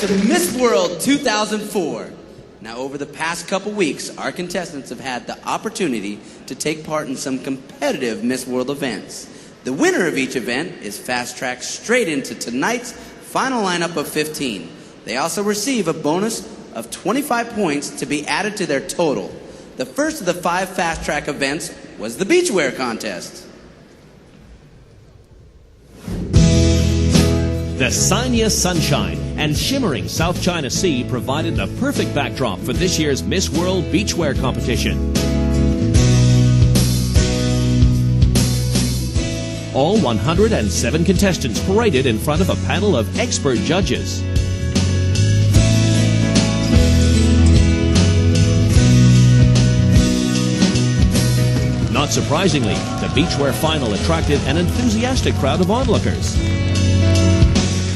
to Miss World 2004. Now, over the past couple weeks, our contestants have had the opportunity to take part in some competitive Miss World events. The winner of each event is fast-tracked straight into tonight's final lineup of 15. They also receive a bonus of 25 points to be added to their total. The first of the 5 fast-track events was the beachwear contest. The Sanya sunshine and shimmering South China Sea provided the perfect backdrop for this year's Miss World beachwear competition. All 107 contestants paraded in front of a panel of expert judges. Not surprisingly, the beachwear final attracted an enthusiastic crowd of onlookers.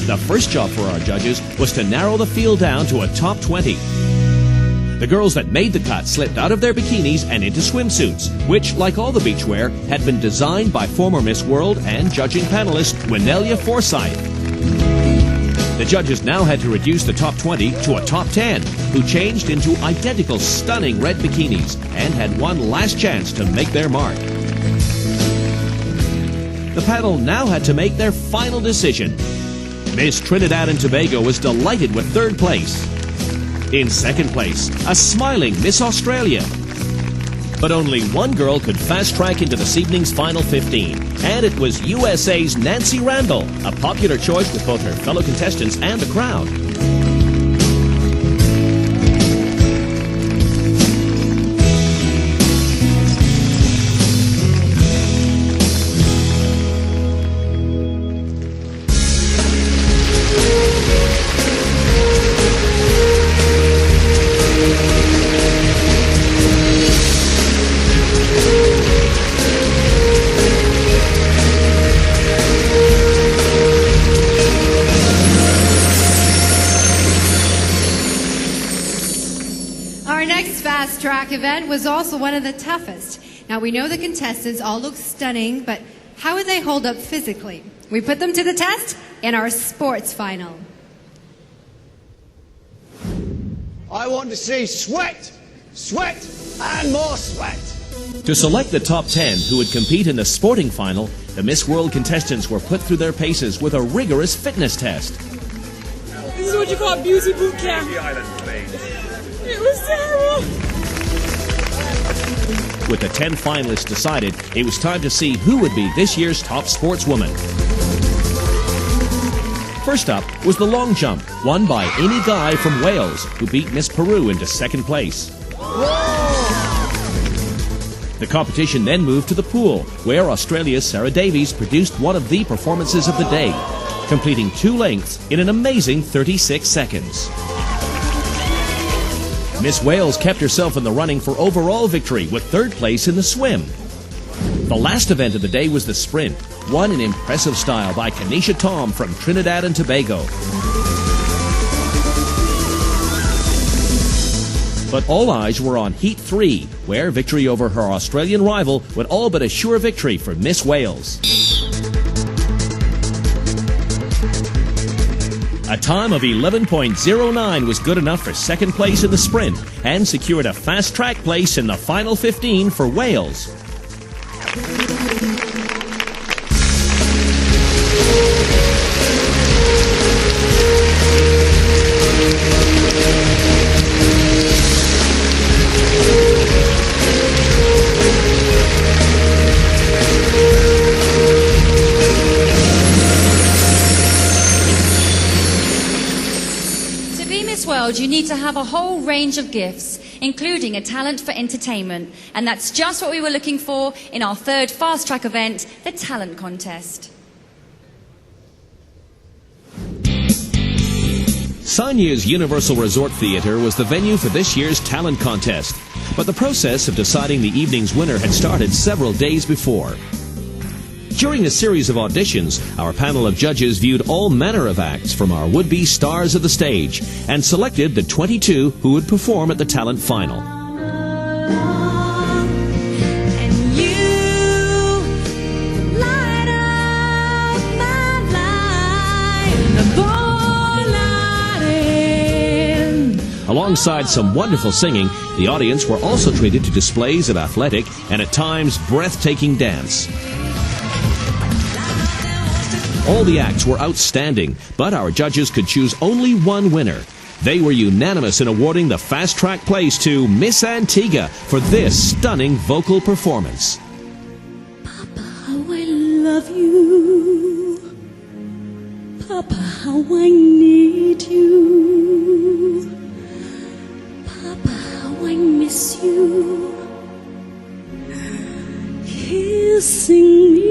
The first job for our judges was to narrow the field down to a top 20. The girls that made the cut slipped out of their bikinis and into swimsuits, which, like all the beachwear, had been designed by former Miss World and judging panelist Winelia Forsyth. The judges now had to reduce the top 20 to a top 10, who changed into identical stunning red bikinis and had one last chance to make their mark. The panel now had to make their final decision. Miss Trinidad and Tobago was delighted with 3rd place. In 2nd place, a smiling Miss Australia. But only one girl could fast-track into this evening's final 15, and it was USA's Nancy Randall, a popular choice with both her fellow contestants and the crowd. Track event was also one of the toughest. Now, we know the contestants all look stunning, but how would they hold up physically? We put them to the test in our sports final. I want to see sweat, sweat, and more sweat. To select the top 10 who would compete in the sporting final, the Miss World contestants were put through their paces with a rigorous fitness test. This is what you call beauty boot camp. It was terrible. With the 10 finalists decided, it was time to see who would be this year's top sportswoman. First up was the long jump, won by Amy Guy from Wales, who beat Miss Peru into 2nd place. The competition then moved to the pool, where Australia's Sarah Davies produced one of the performances of the day, completing 2 lengths in an amazing 36 seconds. Miss Wales kept herself in the running for overall victory with 3rd place in the swim. The last event of the day was the sprint, won in impressive style by Kanisha Tom from Trinidad and Tobago. But all eyes were on Heat 3, where victory over her Australian rival would all but assure victory for Miss Wales. A time of 11.09 was good enough for 2nd place in the sprint and secured a fast-track place in the final 15 for Wales. You need to have a whole range of gifts, including a talent for entertainment. And that's just what we were looking for in our 3rd fast-track event, the Talent Contest. Sanya's Universal Resort Theatre was the venue for this year's Talent Contest. But the process of deciding the evening's winner had started several days before. During a series of auditions, our panel of judges viewed all manner of acts from our would-be stars of the stage and selected the 22 who would perform at the talent final. Alongside some wonderful singing, the audience were also treated to displays of athletic and at times breathtaking dance. All the acts were outstanding, but our judges could choose only one winner. They were unanimous in awarding the fast track place to Miss Antigua for this stunning vocal performance. Papa, how I love you. Papa, how I need you. Papa, how I miss you. Kissing me.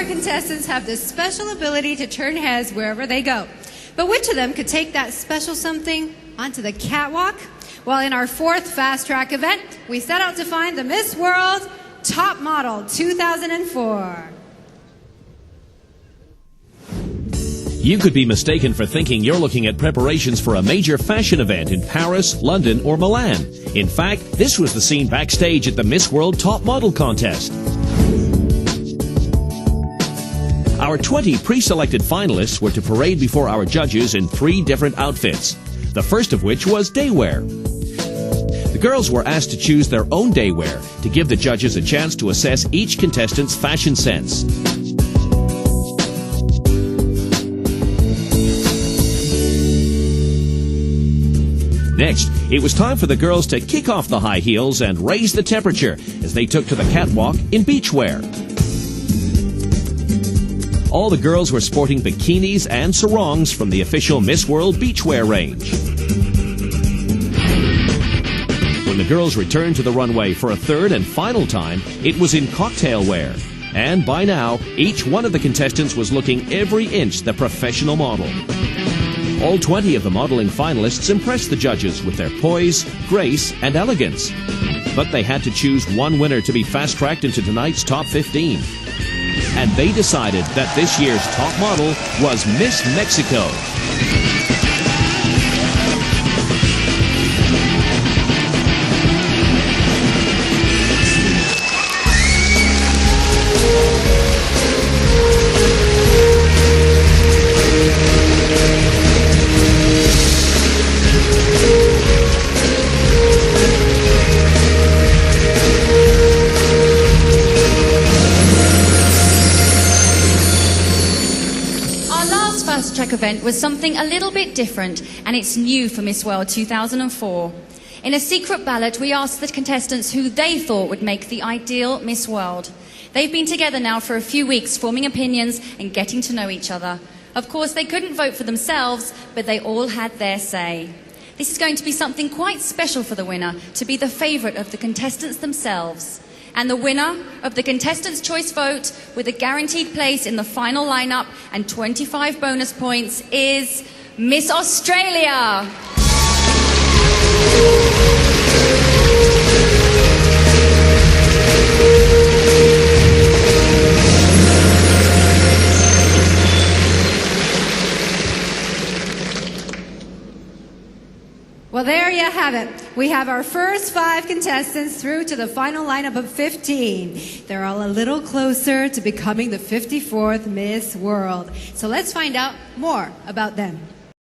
Contestants have this special ability to turn heads wherever they go. But which of them could take that special something onto the catwalk? Well, in our fourth fast track event, we set out to find the Miss World Top Model 2004. You could be mistaken for thinking you're looking at preparations for a major fashion event in Paris, London, or Milan. In fact, this was the scene backstage at the Miss World Top Model contest. Our 20 pre-selected finalists were to parade before our judges in 3 different outfits, the first of which was daywear. The girls were asked to choose their own daywear to give the judges a chance to assess each contestant's fashion sense. Next, it was time for the girls to kick off the high heels and raise the temperature as they took to the catwalk in beachwear. All the girls were sporting bikinis and sarongs from the official Miss World beachwear range. When the girls returned to the runway for a third and final time, it was in cocktail wear. And by now, each one of the contestants was looking every inch the professional model. All 20 of the modeling finalists impressed the judges with their poise, grace, and elegance. But they had to choose one winner to be fast-tracked into tonight's top 15. And they decided that this year's top model was Miss Mexico. Track event was something a little bit different, and it's new for Miss World 2004. In a secret ballot, we asked the contestants who they thought would make the ideal Miss World. They've been together now for a few weeks, forming opinions and getting to know each other. Of course, they couldn't vote for themselves, but they all had their say. This is going to be something quite special for the winner, to be the favourite of the contestants themselves. And the winner of the Contestants' Choice vote, with a guaranteed place in the final lineup and 25 bonus points, is Miss Australia. Well, there you have it. We have our first 5 contestants through to the final lineup of 15. They're all a little closer to becoming the 54th Miss World. So let's find out more about them.